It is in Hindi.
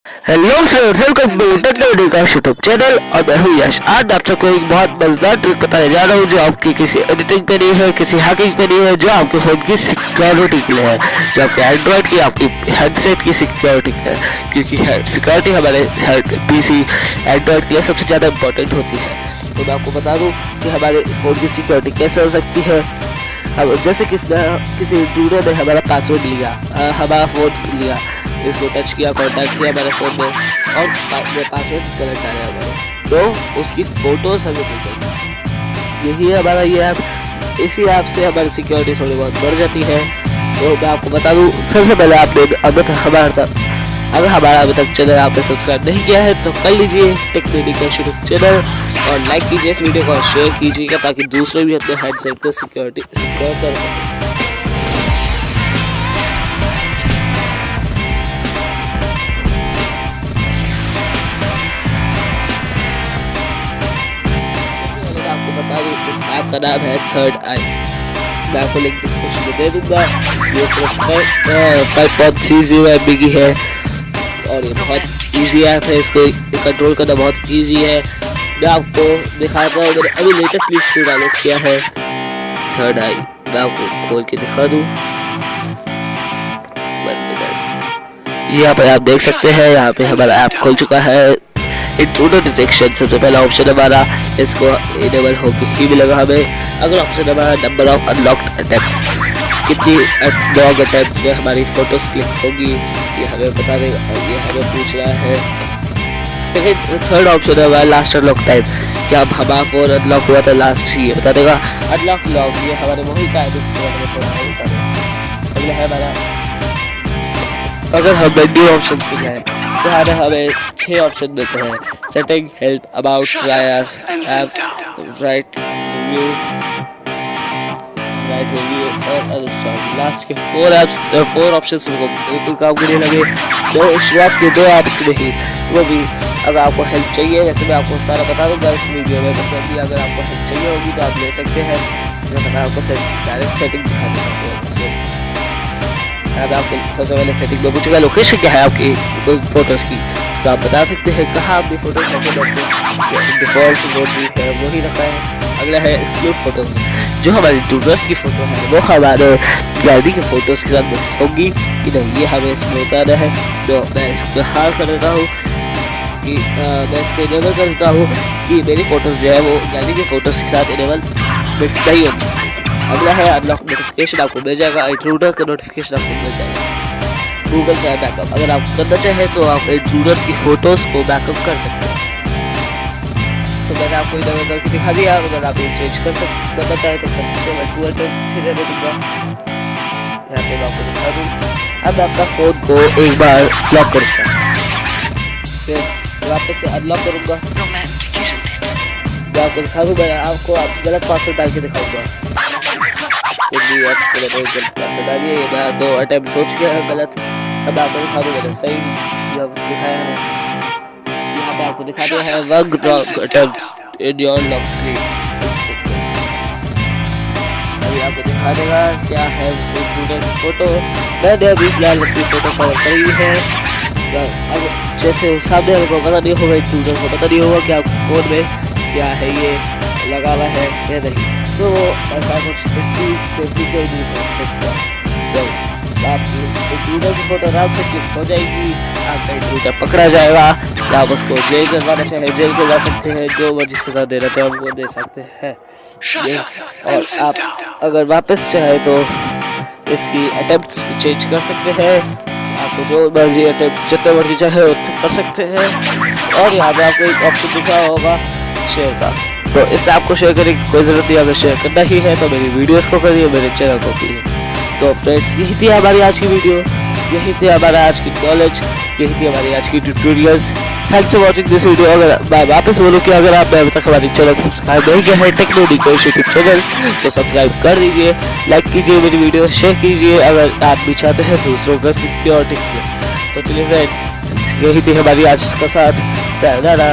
Hello friends, welcome to Techno Unique Yash YouTube channel और मैं हूँ यश। आज आप सबको एक बहुत मजेदार ट्रिक बताने जा रहा हूँ जो आपकी किसी एडिटिंग पे नहीं है, किसी हैकिंग पे नहीं है, जो आपके फोन की सिक्योरिटी के लिए है, जो आपके एंड्रॉइड की आपकी हेडसेट की सिक्योरिटी है। क्योंकि सिक्योरिटी हमारे पीसी एंड्रॉइड के लिए सबसे ज़्यादा इंपॉर्टेंट होती है। तो मैं आपको बता दूँ कि हमारे फोन की सिक्योरिटी कैसे हो सकती है। अब जैसे किसी इंट्रूडर ने हमारा पासवर्ड लिया, हमारा फोन लिया, इसको टच किया, कॉन्टैक्ट किया हमारे फ़ोन में और पासवर्ड गलत डाला हमारे, तो उसकी फ़ोटोज़ हमें मिल जाएगी। यही है हमारा ये ऐप। इसी ऐप से हमारी सिक्योरिटी थोड़ी बहुत बढ़ जाती है। तो मैं आपको बता दूँ, सबसे पहले आपने अगर हमारा अभी तक चैनल आपने सब्सक्राइब नहीं किया है तो कर लीजिए Techno Unique Yash YouTube channel, और लाइक कीजिए इस वीडियो को और शेयर कीजिएगा ताकि दूसरे भी अपने हेडसेट को सिक्योर कर सकें। आपको बता दूं, इस ऐप का नाम है थर्ड आई। मैं आपको लिंक डिस्क्रिप्शन में दे दूंगा। ये सिर्फ 5.30 MB की है और ये बहुत इजी ऐप है। इसको कंट्रोल करना बहुत इजी है। मैं आपको दिखाता हूँ, मैंने अभी लेटेस्टली इसको डाउनलोड किया है थर्ड आई। मैं आपको खोल के दिखा दूँ। यहाँ पर आप देख सकते हैं, यहाँ पे हमारा ऐप खुल चुका है। इंट्रूडर डिटेक्शन सबसे पहला ऑप्शन हमारा, इसको इनेबल होके ही मिलेगा हमें। अगर ऑप्शन हमारा नंबर ऑफ अनलॉक्ड अटैम्प्ट्स, कितनी लॉग अटैम्प्ट्स में हमारी फोटोज क्लिक होगी, ये हमें बता देगा, ये हमें पूछ रहा है। थर्ड ऑप्शन है हमारा लास्ट अनलॉक टाइम, क्या हमारा फोन अनलॉक हुआ था लास्ट, ये बता देगा। अनलॉक लॉग, ये हमारे वही टाइम। अगला है हमारा, अगर हम न्यू ऑप्शन पे जाए तो हमें 6 ऑप्शन देते हैं। Setting, help, about, prior, app, right review और अनइंस्टॉल। लास्ट के 4 ऑप्शंस को बिल्कुल काम करने लगे। तो शुरुआत के 2 ऐप्स में ही, वो भी अगर आपको हेल्प चाहिए, जैसे मैं आपको सारा बता दूंगा इस वीडियो में, मतलब कि अगर आपको हेल्प चाहिए होगी तो आप ले सकते हैं। मैं आपको डायरेक्ट सेटिंग दिखा देता हूँ। अब आपको सबसे पहले सेटिंग में पूछेगा लोकेशन क्या है आपकी फोटोज़ की, तो आप बता सकते हैं कहाँ आपकी फोटोज रखे जाते हैं। डिफ़ॉल्ट जो भी है वही रखा है। अगला है एक्सक्लूड फोटोज़, जो हमारे इंट्रूडर्स की फ़ोटो है वो हमारे गैलरी के फ़ोटोज़ के साथ मिक्स होगी कि नहीं, ये हमें इसमें बताना है। तो मैं इसको हाँ कर देता हूँ कि मैं इसको इनेबल कर देता हूँ कि मेरी फ़ोटोज़ जो है वो गैलरी के फ़ोटोज़ के साथ इनेबल मिक्स नहीं होगी। अगला है अनलॉक नोटिफिकेशन, आपको मिल जाएगा। इंट्रूडर का नोटिफिकेशन आपको मिल जाएगा। गूगल का बैकअप, अगर आप करना चाहें तो आप इंट्रूडर्स की फोटोज़ को बैकअप कर सकते हैं। तो मैंने आपको इधर करके दिखा दिया। अगर आप ये चेंज करना चाहें तो कर सकते हैं। मैं टूल पे सीधे दे दूँगा, यहाँ पे मैं आपको दिखा दूँ। अब आपका फ़ोन को एक बार लॉक करूँगा, फिर वापस से अनलॉक करूँगा। मैं आपको दिखा दूँ, मैं आपको गलत पासवर्ड डाल के दिखाऊँगा। डालिए, मैं 2 अटैम्प्ट सोच गया है गलत। अब आपको दिखा दूँ मैंने सही दिखाया है। यहाँ पे आपको दिखा दिया है work wrong attempt in your lock screen. अभी आपको दिखा देगा क्या है इंट्रूडर की फोटो। मैंने अभी फिलहाल अपनी फोटो कवर करी है। अब जैसे सामने आपको पता नहीं होगा, इंट्रूडर को पता नहीं होगा कि आपके फोन में क्या है ये लगा हुआ है या नहीं, तो ऐसा कुछ सेफ्टी कोई नहीं हो सकता। तो आपकी इंट्रूडर की फोटो आराम से क्लिक हो जाएगी, आपका इंट्रूडर पकड़ा जाएगा। आप उसको जेल करवाना चाहे जेल करवा सकते हैं, जो मर्जी सजा देना चाहे वो दे सकते हैं। और आप अगर वापस चाहे तो इसकी अटेम्प्ट्स चेंज कर सकते हैं। आपको जो मर्जी अटेम्प्ट्स जितने मर्जी चाहे उतने कर सकते हैं। और यहाँ पे आपको एक ऑप्शन दिखा होगा शेयर का, तो इस ऐप को शेयर करने की कोई ज़रूरत नहीं। अगर शेयर करना ही है तो मेरी वीडियोस को करिए, मेरे चैनल को करिए। तो फ्रेंड्स, यही थी हमारी आज की वीडियो, यही थी हमारा आज की नॉलेज, यही थी हमारी आज की tutorials. Thanks for watching this video. अगर मैं वापस बोलूँ कि अगर आपने अभी तक हमारी चैनल सब्सक्राइब नहीं किया है Techno Unique Yash YouTube channel, तो सब्सक्राइब कर दीजिए, लाइक कीजिए, मेरी वीडियो शेयर कीजिए अगर आप भी चाहते हैं दूसरों का सिक्योरिटी। तो चलिए फ्रेंड्स, यही थी हमारी आज का साथ। sayonara।